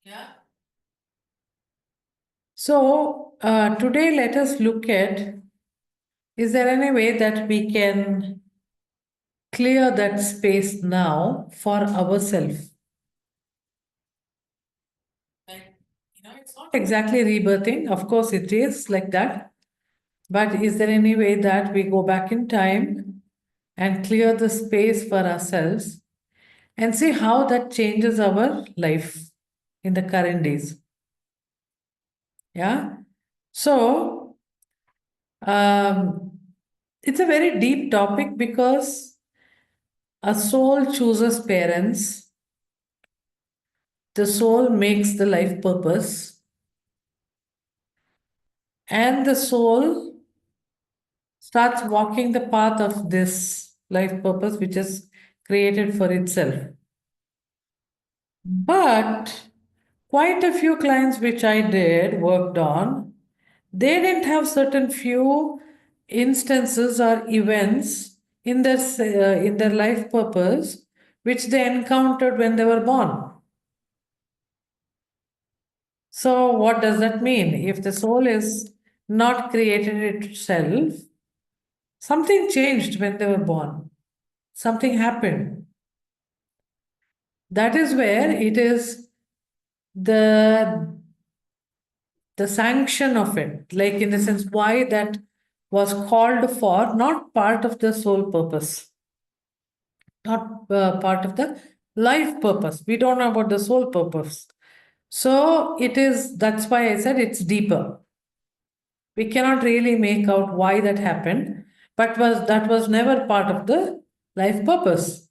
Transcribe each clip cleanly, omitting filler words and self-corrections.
Yeah. So today let us look at, is there any way that we can clear that space now for ourselves? Like, it's not exactly rebirthing. Of course, it is like that. But is there any way that we go back in time and clear the space for ourselves and see how that changes our life in the current days? Yeah. So, um, it's a very deep topic because a soul chooses parents, the soul makes the life purpose, and the soul starts walking the path of this life purpose, which is created for itself. But quite a few clients which I did worked on, they didn't have certain few instances or events in their life purpose which they encountered when they were born. So what does that mean? If the soul is not created itself, something changed when they were born. Something happened. That is where it is the the sanction of it, like in the sense why that was called for, not part of the soul purpose, not part of the life purpose. We don't know about the soul purpose. So it is, that's why I said it's deeper. We cannot really make out why that happened, but that was never part of the life purpose.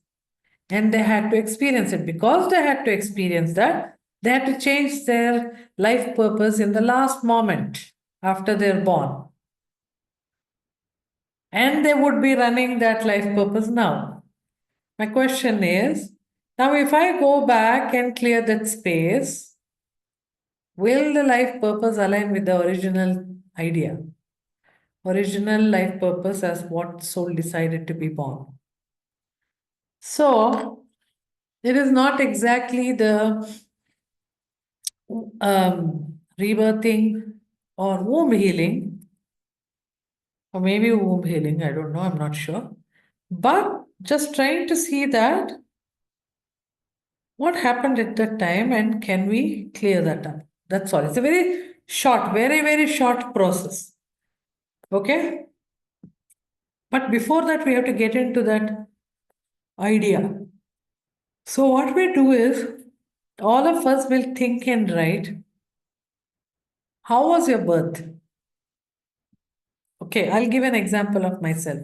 And they had to experience it. Because they had to experience that, they had to change their life purpose in the last moment after they're born. And they would be running that life purpose now. My question is, now if I go back and clear that space, will the life purpose align with the original idea? Original life purpose as what soul decided to be born. So it is not exactly the rebirthing or womb healing, or maybe womb healing, I don't know, I'm not sure. But just trying to see that what happened at that time and can we clear that up. That's all. It's a very short, very, very short process. Okay? But before that, we have to get into that idea. So, what we do is all of us will think and write, how was your birth? Okay, I'll give an example of myself.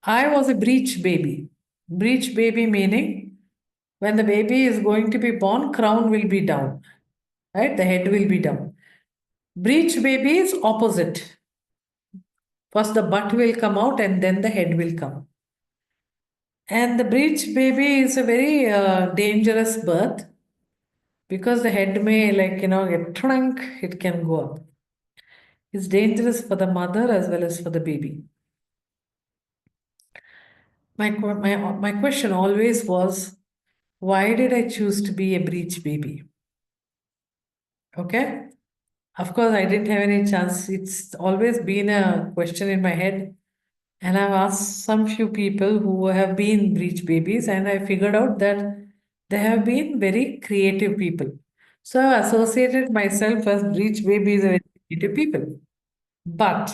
I was a breech baby. Breech baby meaning when the baby is going to be born, crown will be down, right? The head will be down. Breech baby is opposite. First, the butt will come out and then the head will come. And the breech baby is a very dangerous birth because the head may, like, get trunk, it can go up. It's dangerous for the mother as well as for the baby. My question always was, why did I choose to be a breech baby? Okay. Of course, I didn't have any chance. It's always been a question in my head. And I've asked some few people who have been breech babies, and I figured out that they have been very creative people. So I associated myself as breech babies and creative people. But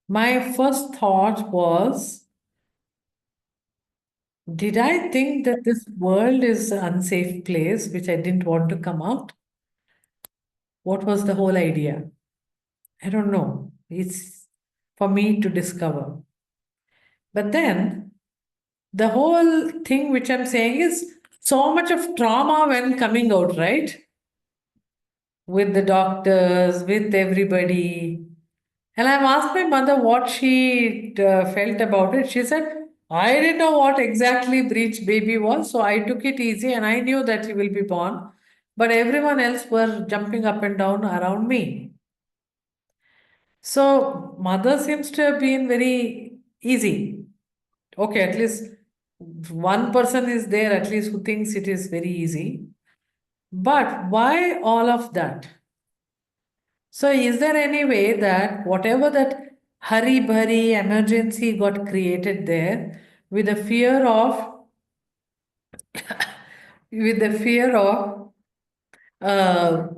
my first thought was, did I think that this world is an unsafe place which I didn't want to come out? What was the whole idea? I don't know. It's for me to discover. But then the whole thing which I'm saying is so much of trauma when coming out, right? With the doctors, with everybody. And I've asked my mother what she felt about it. She said, I didn't know what exactly breech baby was, so I took it easy and I knew that he will be born. But everyone else were jumping up and down around me. So mother seems to have been very easy. Okay, at least One person is there at least who thinks it is very easy. But why all of that? So, is there any way that whatever that hurry burry emergency got created there with the fear of, with the fear of, uh,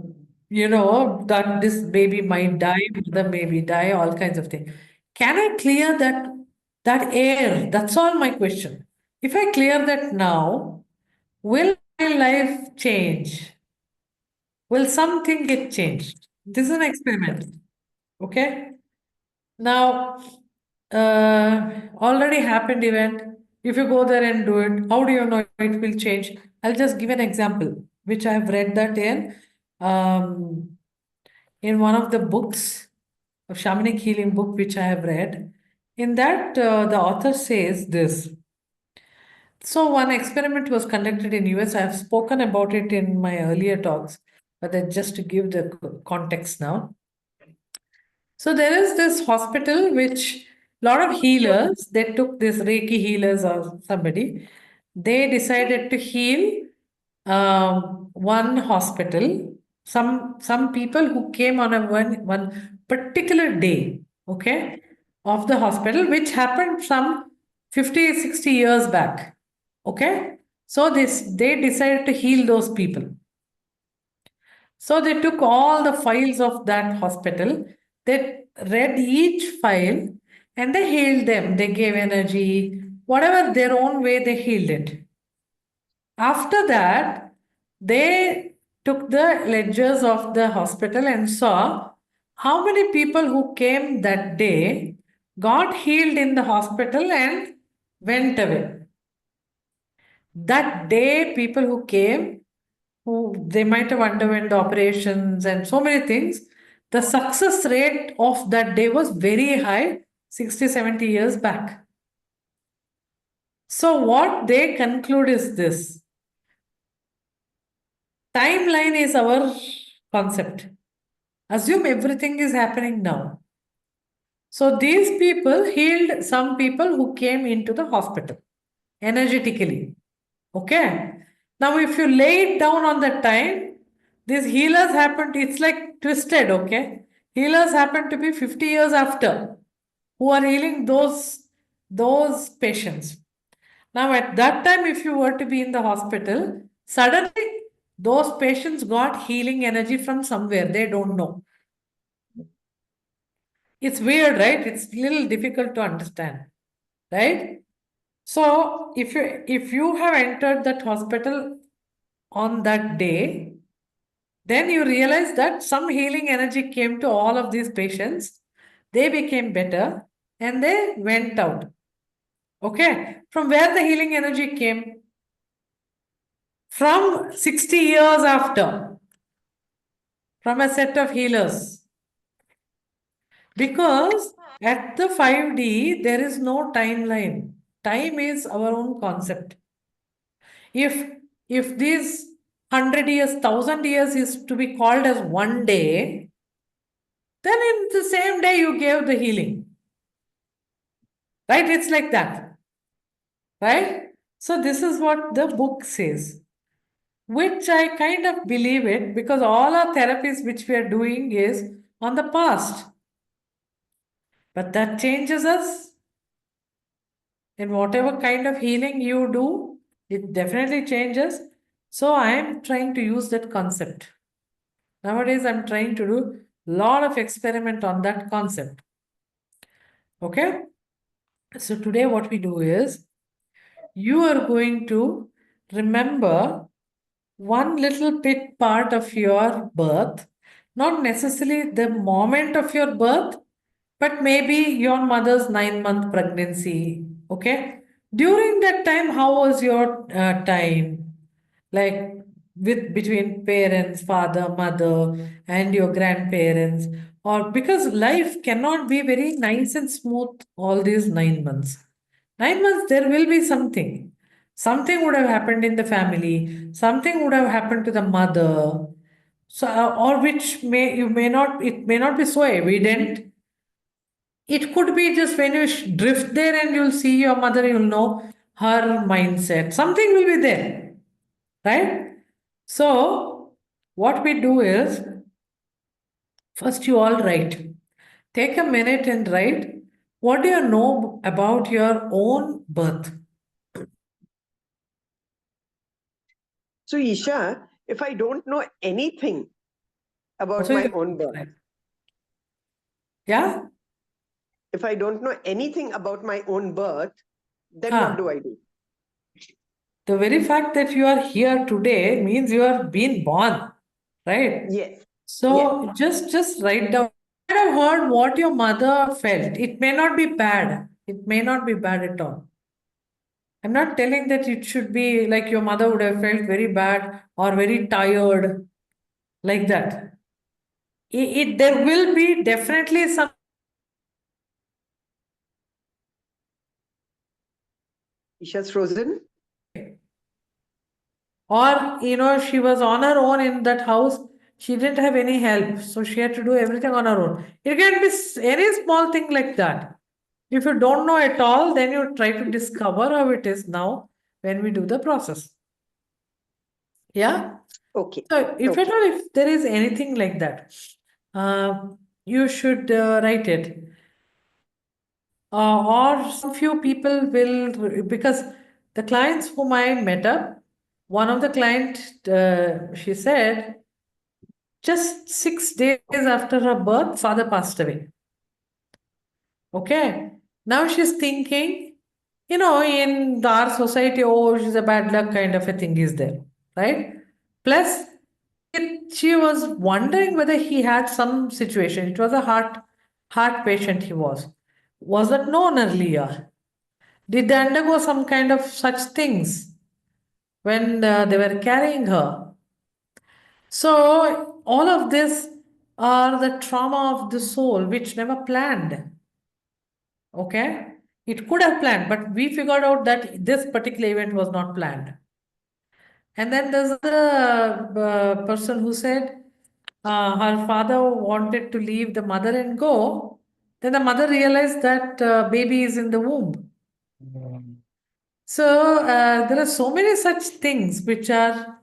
that this baby might die, mother maybe die, all kinds of things. Can I clear that air? That's all my question. If I clear that now, will my life change? Will something get changed? This is an experiment. Okay. Now, already happened event. If you go there and do it, how do you know it will change? I'll just give an example, which I have read that um, in one of the books, a shamanic healing book, which I have read. In that, the author says this. So one experiment was conducted in US. I have spoken about it in my earlier talks, but then just to give the context now. So there is this hospital which a lot of healers, they took this Reiki healers or somebody, they decided to heal one hospital. Some people who came on a one particular day, okay, of the hospital, which happened some 50, 60 years back. Okay. So this they decided to heal those people. So they took all the files of that hospital, they read each file and they healed them. They gave energy, whatever their own way, they healed it. After that, they took the ledgers of the hospital and saw how many people who came that day got healed in the hospital and went away. That day, people who came, who they might have underwent the operations and so many things, the success rate of that day was very high 60, 70 years back. So, what they conclude is this: timeline is our concept. Assume everything is happening now. So, these people healed some people who came into the hospital energetically. Okay. Now, if you lay it down on the time, these healers happened, it's like twisted, okay? Healers happen to be 50 years after who are healing those patients. Now, at that time, if you were to be in the hospital, suddenly those patients got healing energy from somewhere. They don't know. It's weird, right? It's a little difficult to understand, right? So if you have entered that hospital on that day, then you realize that some healing energy came to all of these patients. They became better and they went out. Okay. From where the healing energy came? From 60 years after, from a set of healers. Because at the 5D, there is no timeline. Time is our own concept. If if these 100 years, 1,000 years is to be called as one day, then in the same day you gave the healing. Right? It's like that. Right? So this is what the book says, which I kind of believe it because all our therapies which we are doing is on the past. But that changes us. In whatever kind of healing you do, it definitely changes. So I am trying to use that concept. Nowadays, I'm trying to do a lot of experiment on that concept. Okay? So today what we do is you are going to remember one little bit part of your birth, not necessarily the moment of your birth, but maybe your mother's 9 month pregnancy. Okay? During that time, how was your time? Like with between parents, father, mother, and your grandparents, or because life cannot be very nice and smooth all these 9 months. 9 months, there will be something. Something would have happened in the family, something would have happened to the mother. So, or which it may not be so evident. It could be just when you drift there and you'll see your mother, you'll know her mindset, something will be there, right? So, what we do is first you all write. Take a minute and write what do you know about your own birth? So, Isha, if I don't know anything about So, my you own birth, yeah? if I don't know anything about my own birth, then what Huh. do I do? The very fact that you are here today means you are being born, right? Yes. Yes. So just write down. You might have heard what your mother felt. It may not be bad. It may not be bad at all. I'm not telling that it should be like your mother would have felt very bad or very tired, like that. There will be definitely some. Isha's frozen. Or, she was on her own in that house. She didn't have any help. So she had to do everything on her own. It can be any small thing like that. If you don't know at all, then you try to discover how it is now when we do the process. Yeah. Okay. So if at Okay. all, if there is anything like that, uh, you should write it. Or some few people will, because the clients whom I met up, one of the client, she said, just 6 days after her birth, father passed away. Okay. Now she's thinking, in our society, oh, she's a bad luck kind of a thing is there, right? Plus, she was wondering whether he had some situation. It was a heart patient he was. Was that known earlier? Did they undergo some kind of such things when they were carrying her? So, all of this are the trauma of the soul which never planned. Okay? It could have planned, but we figured out that this particular event was not planned. And then there's the person who said her father wanted to leave the mother and go. Then the mother realized that baby is in the womb. So there are so many such things which are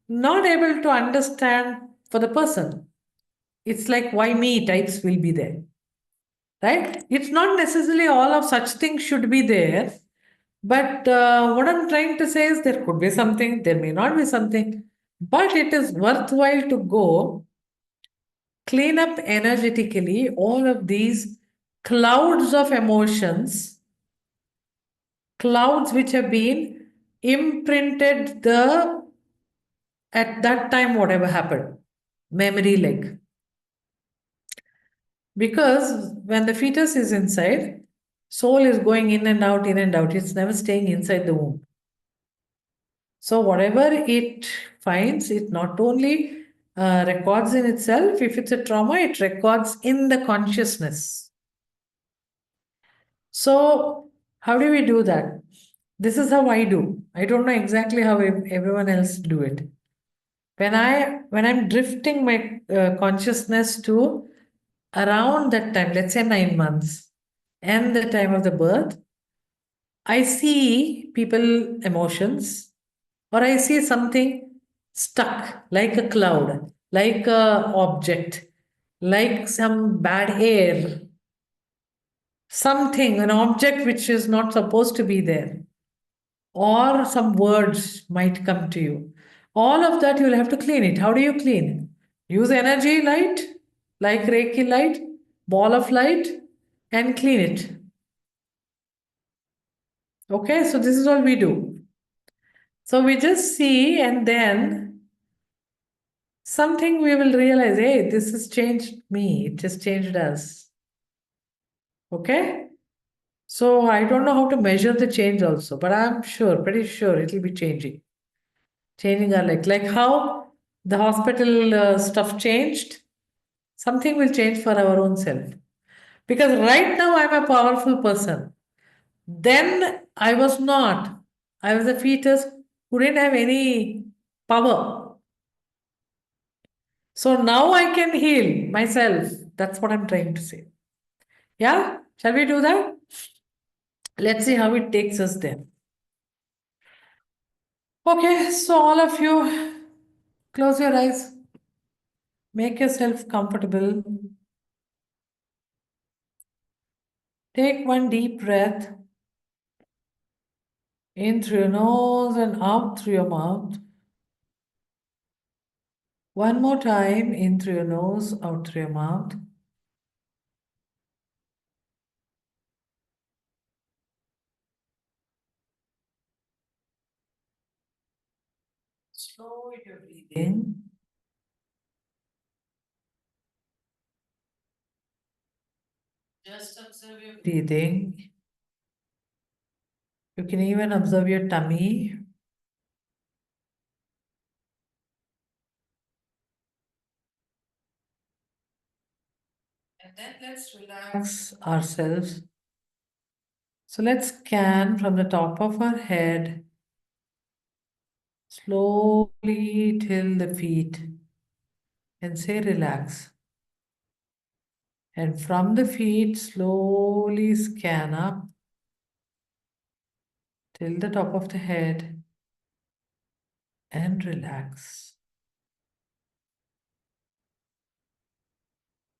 not able to understand for the person. It's like why me types will be there, right? It's not necessarily all of such things should be there, but what I'm trying to say is there could be something, there may not be something, but it is worthwhile to go clean up energetically all of these clouds of emotions, clouds which have been imprinted the at that time whatever happened, memory like. Because when the fetus is inside, soul is going in and out. It's never staying inside the womb. So whatever it finds, it not only records in itself. If it's a trauma, it records in the consciousness. So how do we do that? This is how I do. I don't know exactly how everyone else do it. When I'm drifting my consciousness to around that time, let's say 9 months, and the time of the birth, I see people emotions, or I see something stuck like a cloud, like a object, like some bad air, something, an object which is not supposed to be there, or some words might come to you. All of that you'll have to clean it. How do you clean? Use energy light, like Reiki light, ball of light, and clean it. Okay, so this is all we do. So we just see, and then something we will realize, hey, this has changed me, it just changed us. Okay? So I don't know how to measure the change also, but I'm sure, pretty sure it'll be changing our like how the hospital stuff changed, something will change for our own self. Because right now I'm a powerful person. Then I was not. I was a fetus who didn't have any power. So now I can heal myself. That's what I'm trying to say. Yeah? Shall we do that? Let's see how it takes us there. Okay, so all of you, close your eyes, make yourself comfortable. Take one deep breath in through your nose and out through your mouth. One more time, in through your nose, out through your mouth. Slow your breathing. Just observe your breathing. You can even observe your tummy. And then let's relax ourselves. So let's scan from the top of our head slowly till the feet and say relax. And from the feet, slowly scan up till the top of the head and relax.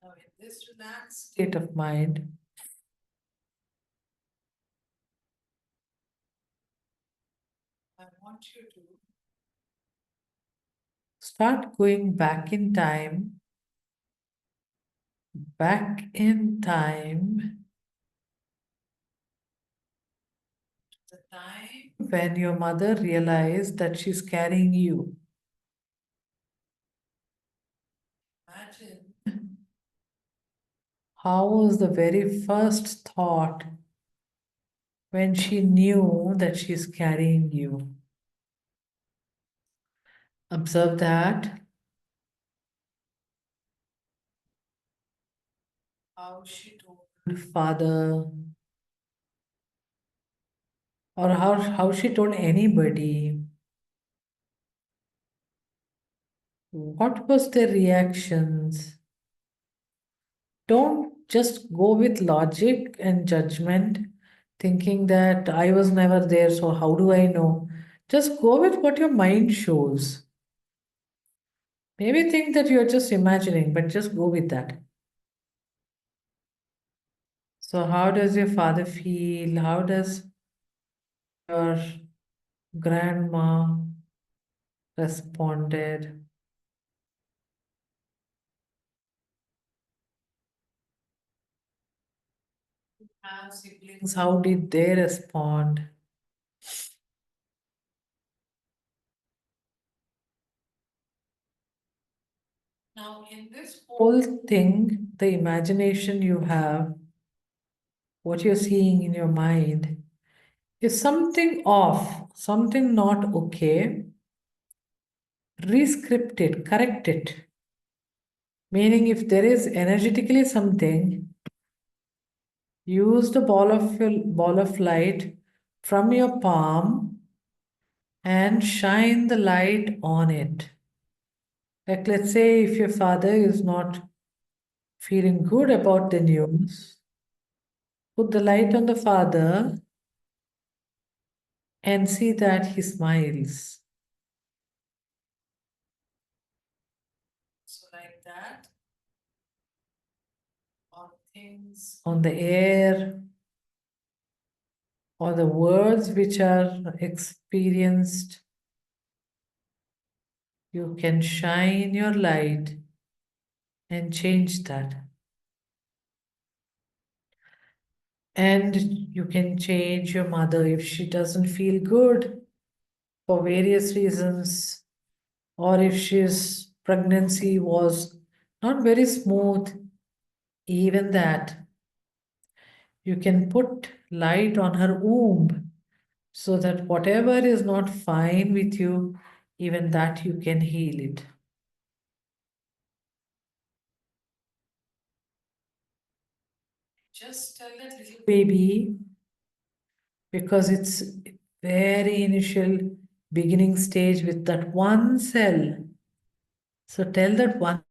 Now, in this relaxed state of mind, I want you to start going back in time, the time when your mother realized that she's carrying you. Imagine how was the very first thought when she knew that she's carrying you. Observe that, how she told father, or how she told anybody. What was their reactions? Don't just go with logic and judgment, thinking that I was never there, so how do I know? Just go with what your mind shows. Maybe think that you're just imagining, but just go with that. So, how does your father feel? How does your grandma responded? Have siblings, how did they respond? Now, in this whole thing, the imagination you have, what you're seeing in your mind, is something off, something not okay. Rescript it, correct it. Meaning, if there is energetically something, use the ball of light from your palm and shine the light on it. Like, let's say if your father is not feeling good about the news, put the light on the father and see that he smiles. So, like that, on things on the air, or the words which are experienced, you can shine your light and change that. And you can change your mother if she doesn't feel good for various reasons, or if she's pregnancy was not very smooth, even that. You can put light on her womb so that whatever is not fine with you, even that you can heal it. Just tell that little baby, because it's very initial beginning stage with that one cell. So tell that one,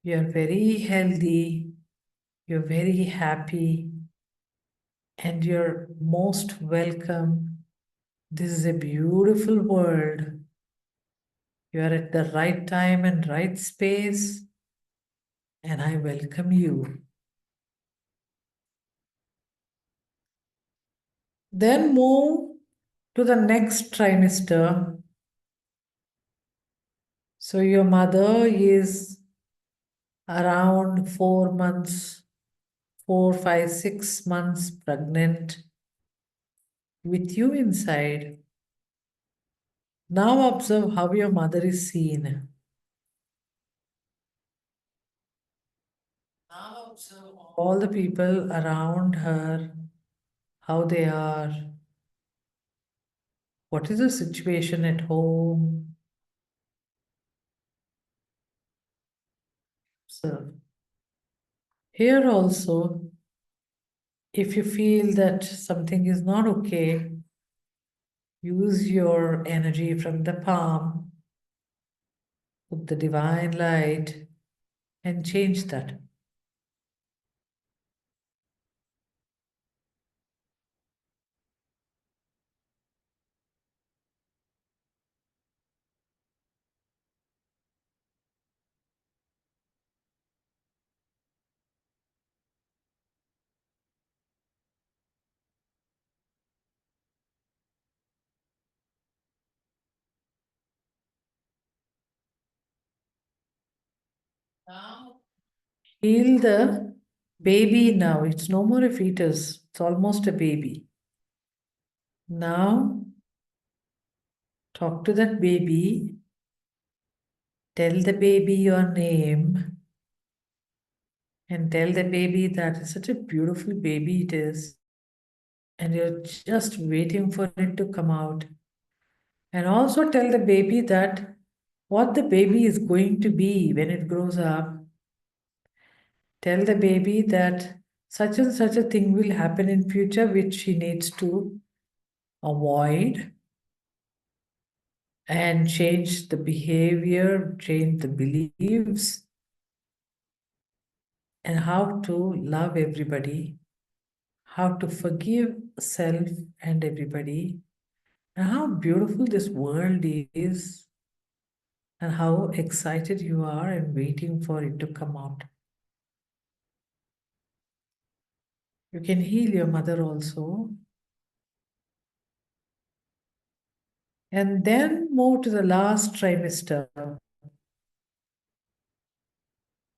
you're very healthy, you're very happy, and you're most welcome. This is a beautiful world. You are at the right time and right space, and I welcome you. Then move to the next trimester. So your mother is around 4 months, 4, 5, 6 months pregnant with you inside. Now observe how your mother is seen. Now observe all the people around her, how they are, what is the situation at home. So here also, if you feel that something is not okay, use your energy from the palm, put the divine light, and change that. Now feel the baby now. It's no more a fetus, it's almost a baby. Now talk to that baby, tell the baby your name, and tell the baby that it's such a beautiful baby it is, and you're just waiting for it to come out. And also tell the baby that what the baby is going to be when it grows up. Tell the baby that such and such a thing will happen in future which she needs to avoid and change the behavior, change the beliefs, and how to love everybody, how to forgive self and everybody, and how beautiful this world is, and how excited you are and waiting for it to come out. You can heal your mother also. And then move to the last trimester.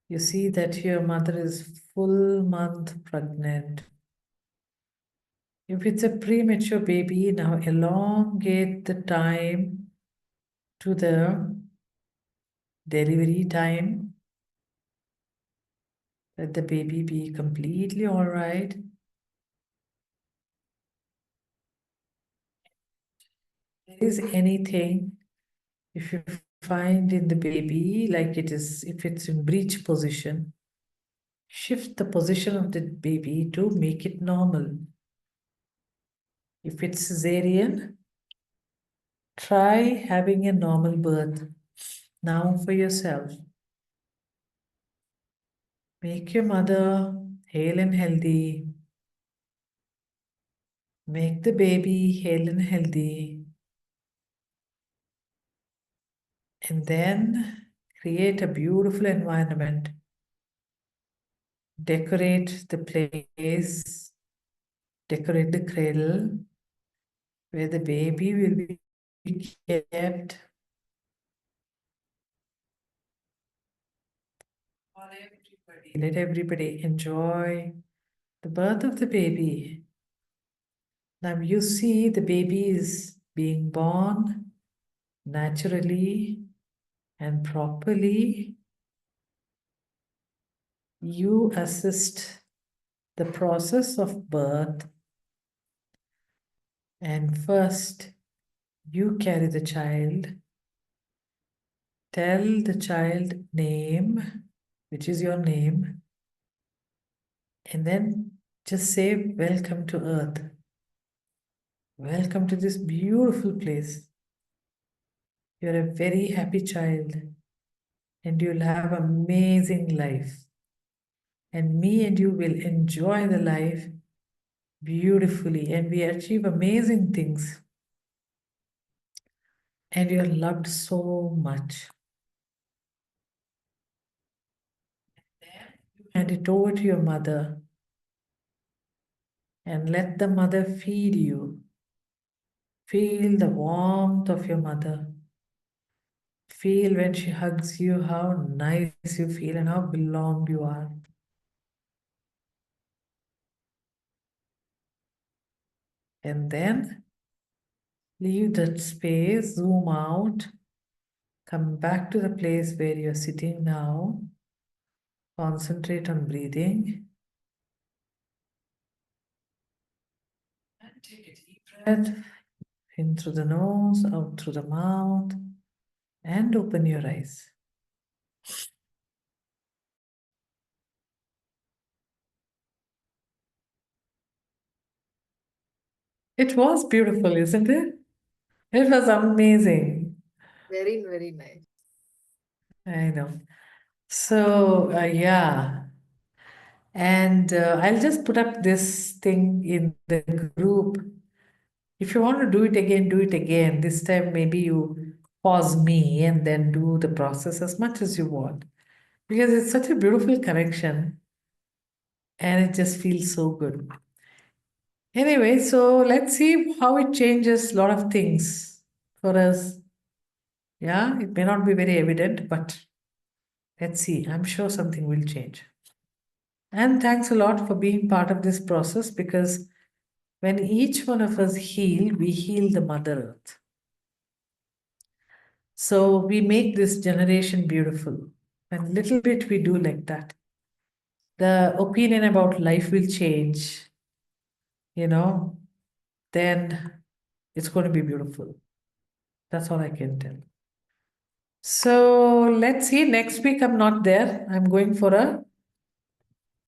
You see that your mother is full month pregnant. If it's a premature baby, now elongate the time to the delivery time. Let the baby be completely all right. If there is anything, if you find in the baby, like it is, if it's in breech position, shift the position of the baby to make it normal. If it's cesarean, try having a normal birth now for yourself. Make your mother hale and healthy. Make the baby hale and healthy. And then create a beautiful environment. Decorate the place, decorate the cradle where the baby will be kept. Let everybody enjoy the birth of the baby. Now you see the baby is being born naturally and properly. You assist the process of birth, and first you carry the child. Tell the child name, which is your name, and then just say, welcome to earth. Welcome to this beautiful place. You're a very happy child, and you'll have amazing life. And me and you will enjoy the life beautifully and we achieve amazing things. And you're loved so much. Hand it over to your mother and let the mother feed you. Feel the warmth of your mother. Feel when she hugs you how nice you feel and how belonged you are. And then leave that space, zoom out, come back to the place where you're sitting now. Concentrate on breathing. And take a deep breath in through the nose, out through the mouth, and open your eyes. It was beautiful, isn't it? It was amazing. Very, very nice. I know. So, yeah. And I'll just put up this thing in the group. If you want to do it again, do it again. This time, maybe you pause me and then do the process as much as you want. Because it's such a beautiful connection and it just feels so good. Anyway, so let's see how it changes a lot of things for us. Yeah, it may not be very evident, but let's see. I'm sure something will change. And thanks a lot for being part of this process because when each one of us heal, we heal the Mother Earth. So we make this generation beautiful. And little bit we do like that. The opinion about life will change, you know, then it's going to be beautiful. That's all I can tell. So let's see. Next week I'm not there. I'm going for a